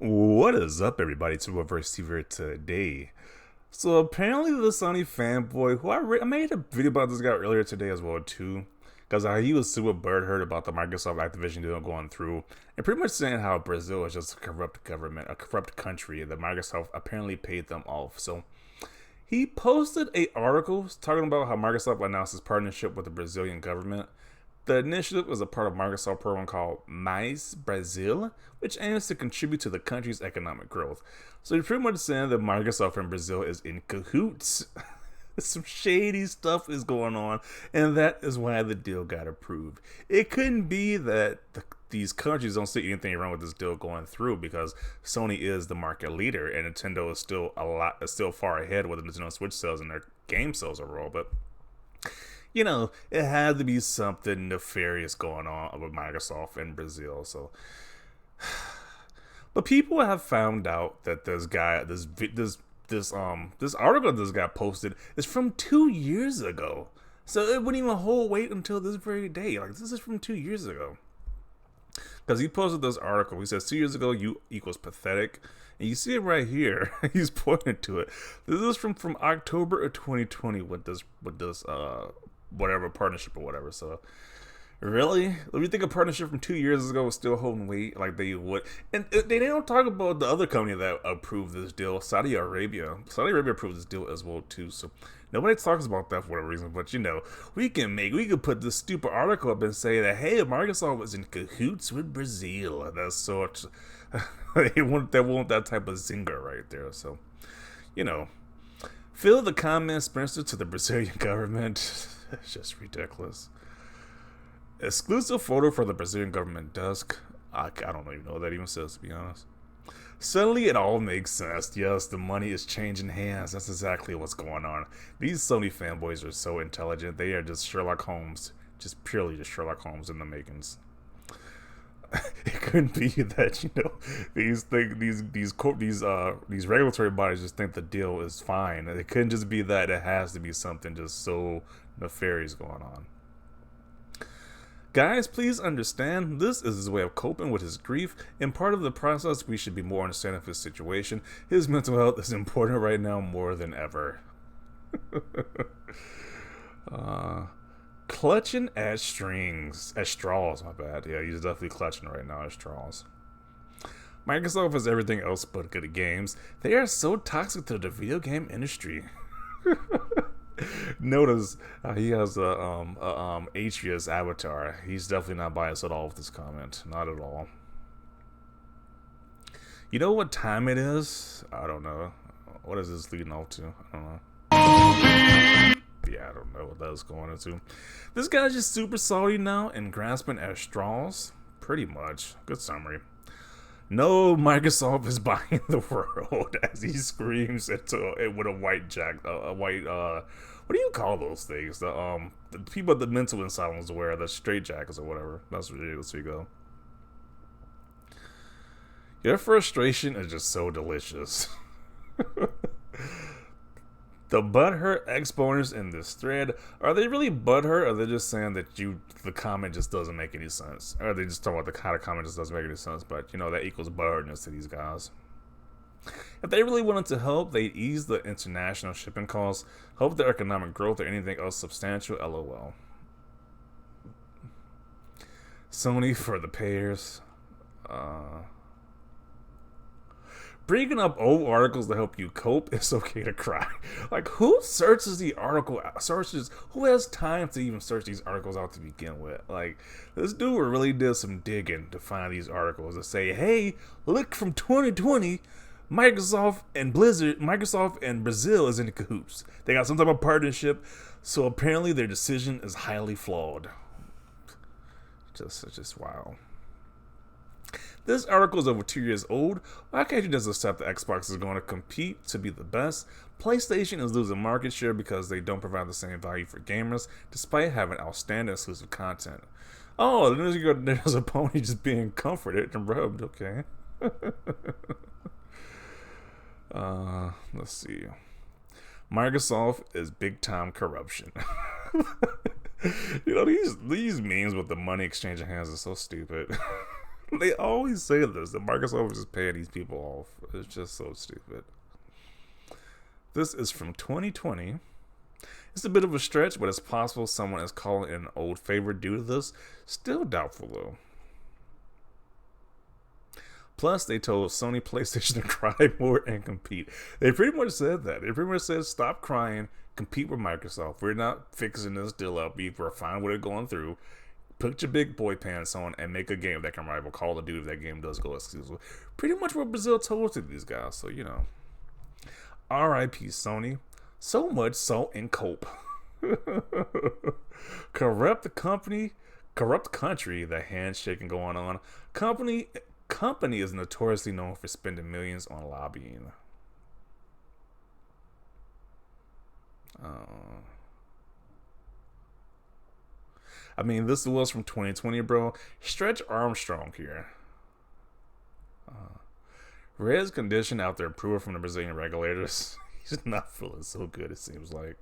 What is up, everybody? It's Reverse here today. So apparently, the Sony fanboy, who I made a video about this guy earlier today as well too, because he was super butthurt about the Microsoft Activision deal going through, and pretty much saying how Brazil is just a corrupt government, a corrupt country, and that Microsoft apparently paid them off. So he posted a article talking about how Microsoft announced its partnership with the Brazilian government. The initiative was a part of Microsoft program called Mais Brazil, which aims to contribute to the country's economic growth. So you're pretty much saying that Microsoft and Brazil is in cahoots. Some shady stuff is going on, and that is why the deal got approved. It couldn't be that these countries don't see anything wrong with this deal going through, because Sony is the market leader and Nintendo is still far ahead with the Nintendo Switch sales and their game sales overall. But it had to be something nefarious going on with Microsoft in Brazil. So, but people have found out that this article this guy posted is from 2 years ago. So it wouldn't even wait until this very day. Like, this is from 2 years ago. Because he posted this article. He says 2 years ago, you equals pathetic. And you see it right here. He's pointing to it. This is from October of 2020 with this whatever partnership or whatever. So really, if you think a partnership from 2 years ago was still holding weight like they would, and they don't talk about the other company that approved this deal, Saudi Arabia. Saudi Arabia approved this deal as well too. So nobody talks about that for whatever reason. But we can put this stupid article up and say that, hey, Microsoft was in cahoots with Brazil. That's sort. They want that type of zinger right there. So feel the comments, Spencer, to the Brazilian government. It's just ridiculous. Exclusive photo for the Brazilian government desk. I don't even know what that even says, to be honest. Suddenly it all makes sense. Yes, the money is changing hands. That's exactly what's going on. These Sony fanboys are so intelligent. They are just Sherlock Holmes. Just purely just Sherlock Holmes in the makings. It couldn't be that these regulatory bodies just think the deal is fine. It couldn't just be that. It has to be something just so nefarious going on. Guys, please understand, this is his way of coping with his grief, and part of the process, we should be more understanding of his situation. His mental health is important right now more than ever. Clutching at straws, my bad. Yeah, he's definitely clutching right now at straws. Microsoft has everything else but good games. They are so toxic to the video game industry. Notice he has a Atreus avatar. He's definitely not biased at all with this comment. Not at all. You know what time it is? I don't know. What is this leading off to? I don't know. Yeah, I don't know what that was going into. This guy's just super salty now and grasping at straws. Pretty much. Good summary. No, Microsoft is buying the world, as he screams into it with a white what do you call those things? The people at the mental asylums wear the straight jackets or whatever. That's ridiculous. We go. Your frustration is just so delicious. The butthurt exponents in this thread, are they really butthurt, or are they just saying that the comment just doesn't make any sense? Or are they just talking about the kind of comment just doesn't make any sense, but that equals butthurtness to these guys? If they really wanted to help, they'd ease the international shipping costs, help their economic growth, or anything else substantial, lol. Sony for the payers. Bringing up old articles to help you cope, it's okay to cry. Like, who searches the article? Who has time to even search these articles out to begin with? Like, this dude really did some digging to find these articles to say, hey, look, from 2020, Microsoft and Brazil is in cahoots. They got some type of partnership, so apparently their decision is highly flawed. Just wow. This article is over 2 years old. Why can't you just accept that Xbox is going to compete to be the best? PlayStation is losing market share because they don't provide the same value for gamers, despite having outstanding exclusive content. Oh, there's a pony just being comforted and rubbed. Okay. Let's see. Microsoft is big time corruption. These memes with the money exchanging hands are so stupid. They always say this, that Microsoft is just paying these people off. It's just so stupid. This is from 2020. It's a bit of a stretch, but it's possible someone is calling in an old favorite due to this. Still doubtful, though. Plus, they told Sony PlayStation to cry more and compete. They pretty much said that. They pretty much said, stop crying, compete with Microsoft. We're not fixing this deal up. We're fine with it going through. Put your big boy pants on and make a game that can rival Call of Duty if that game does go exclusive. Pretty much what Brazil told to these guys. So, you know. R.I.P. Sony. So much so in cope. Corrupt country, the handshaking going on. Company is notoriously known for spending millions on lobbying. I mean, this was from 2020, bro. Stretch Armstrong here. Red's condition after approval from the Brazilian regulators. He's not feeling so good, it seems like.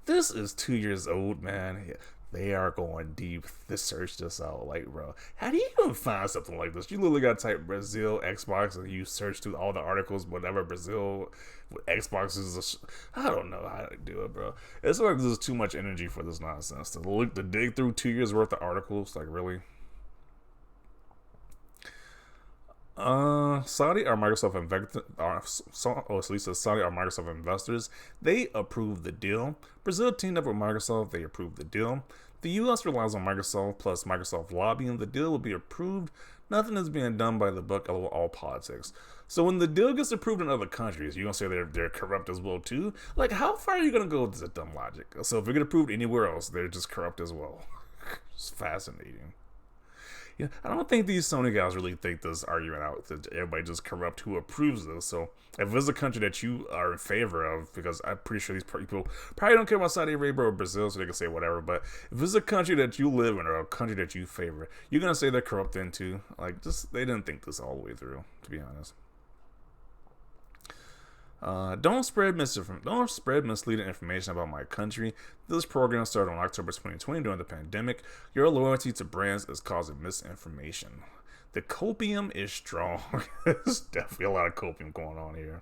This is 2 years old, man. They are going deep. They searched this out. Like, bro, how do you even find something like this? You literally got to type Brazil Xbox and you search through all the articles, whatever Brazil Xbox is. I don't know how to do it, bro. It's like there's too much energy for this nonsense. To dig through 2 years worth of articles, like, really? Saudi are Microsoft investors. They approved the deal. Brazil teamed up with Microsoft. They approved the deal. The U.S. relies on Microsoft plus Microsoft lobbying. The deal will be approved. Nothing is being done by the book. All politics. So when the deal gets approved in other countries, you're gonna say they're corrupt as well too. Like, how far are you gonna go with this dumb logic? So if it get approved anywhere else, they're just corrupt as well. It's fascinating. Yeah, I don't think these Sony guys really think this argument out. That everybody just corrupt who approves this. So if it's a country that you are in favor of, because I'm pretty sure these people probably don't care about Saudi Arabia or Brazil, so they can say whatever. But if it's a country that you live in or a country that you favor, you're gonna say they're corrupt then too. Like, just they didn't think this all the way through, to be honest. Don't spread misleading information about my country. This program started on October 2020 during the pandemic. Your loyalty to brands is causing misinformation. The copium is strong. There's definitely a lot of copium going on here.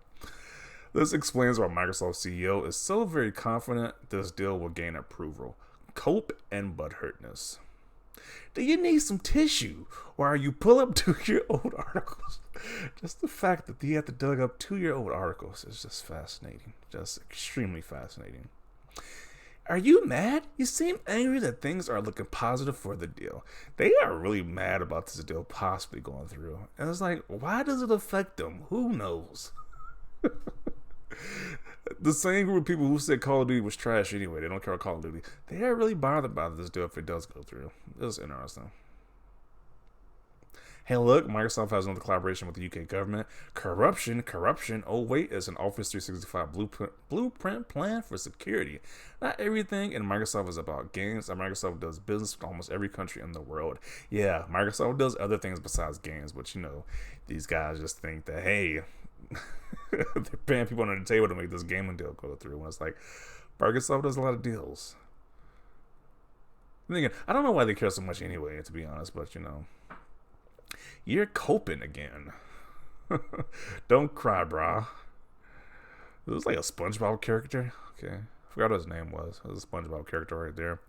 This explains why Microsoft CEO is so very confident this deal will gain approval. Cope and butthurtness. Do you need some tissue? Or are you pull up 2-year-old articles? Just the fact that you have to dug up 2-year-old articles is just fascinating. Just extremely fascinating. Are you mad? You seem angry that things are looking positive for the deal. They are really mad about this deal possibly going through. And it's like, why does it affect them? Who knows? The same group of people who said Call of Duty was trash anyway, they don't care about Call of Duty, they are really bothered by this deal if it does go through. This is interesting. Hey, look, Microsoft has another collaboration with the UK government. Corruption. Oh, wait, it's an Office 365 blueprint plan for security. Not everything in Microsoft is about games. Microsoft does business with almost every country in the world. Yeah, Microsoft does other things besides games, but you know, these guys just think that, hey, they're paying people under the table to make this gaming deal go through. When it's like, Microsoft does a lot of deals. And again, I don't know why they care so much anyway, to be honest, but you know. You're coping again. Don't cry, brah. This is like a SpongeBob character. Okay. I forgot what his name was. It was a SpongeBob character right there.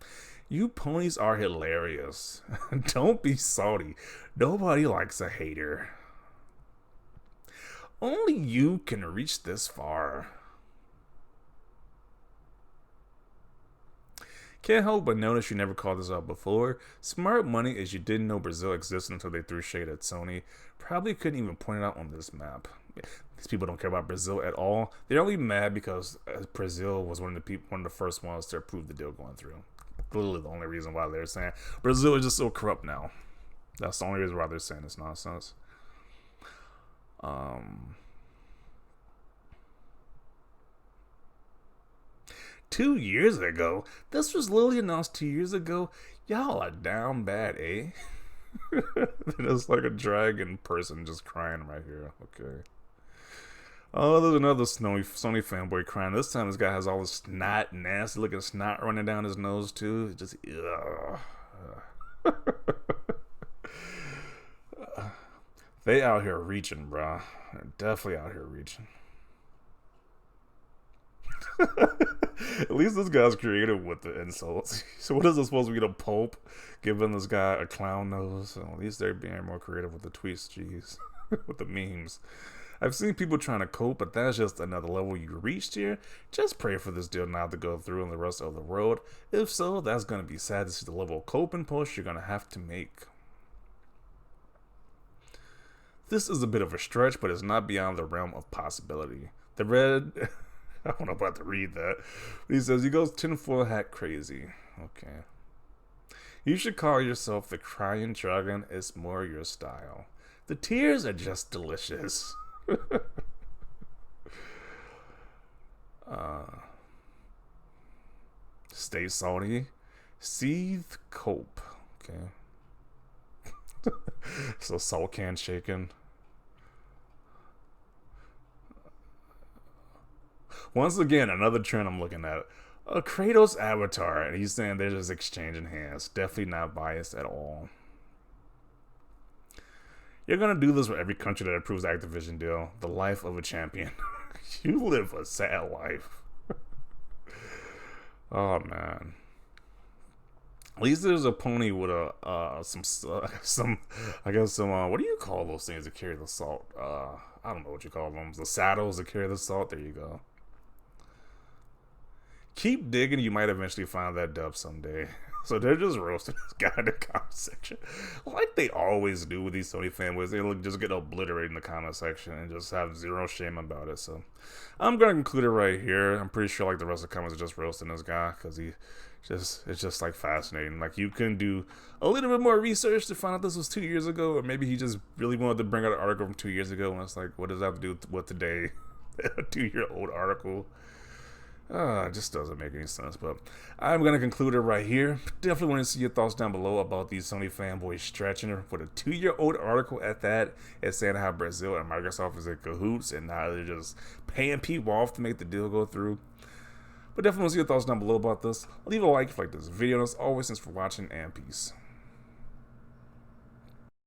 You ponies are hilarious. Don't be salty. Nobody likes a hater. Only you can reach this far. Can't help but notice you never called this out before. Smart money is you didn't know Brazil existed until they threw shade at Sony. Probably couldn't even point it out on this map. These people don't care about Brazil at all. They're only mad because Brazil was one of the first ones to approve the deal going through. Literally the only reason why they're saying Brazil is just so corrupt now. That's the only reason why they're saying this nonsense. 2 years ago? This was literally announced 2 years ago? Y'all are down bad, eh? There's like a dragon person just crying right here. Okay. Oh, there's another Sony fanboy crying. This time this guy has all this snot, nasty looking snot running down his nose too. Just, ugh. They out here reaching, bro. They're definitely out here reaching. At least this guy's creative with the insults. So what is this supposed to be, the Pope giving this guy a clown nose? So at least they're being more creative with the tweets, jeez. With the memes. I've seen people trying to cope, but that's just another level you reached here. Just pray for this deal not to go through in the rest of the road. If so, that's going to be sad to see the level of coping push you're going to have to make. This is a bit of a stretch, but it's not beyond the realm of possibility. The red... I don't know about to read that. But he says he goes tinfoil hat crazy. Okay. You should call yourself the Crying Dragon. It's more your style. The tears are just delicious. Stay Sony. Seethe cope. Okay. So salt can shaking. Once again, another trend I'm looking at. A Kratos avatar, and he's saying they're just exchanging hands. Definitely not biased at all. You're gonna do this with every country that approves Activision deal. The life of a champion. You live a sad life. Oh man. At least there's a pony with a some I guess some what do you call those things that carry the salt? I don't know what you call them. The saddles that carry the salt. There you go. Keep digging, you might eventually find that dub someday. So they're just roasting this guy in the comment section. Like they always do with these Sony fanboys. They just get obliterated in the comment section and just have zero shame about it. So I'm going to conclude it right here. I'm pretty sure like the rest of the comments are just roasting this guy because it's just like fascinating. Like you can do a little bit more research to find out this was 2 years ago, or maybe he just really wanted to bring out an article from 2 years ago and it's like, what does that have to do with today? A 2-year-old article. It just doesn't make any sense, but I'm going to conclude it right here. Definitely want to see your thoughts down below about these Sony fanboys stretching her with a 2-year-old article at that. It's saying how Brazil and Microsoft is in cahoots and now they're just paying people off to make the deal go through. But definitely want to see your thoughts down below about this. Leave a like if you like this video. And as always, thanks for watching and peace.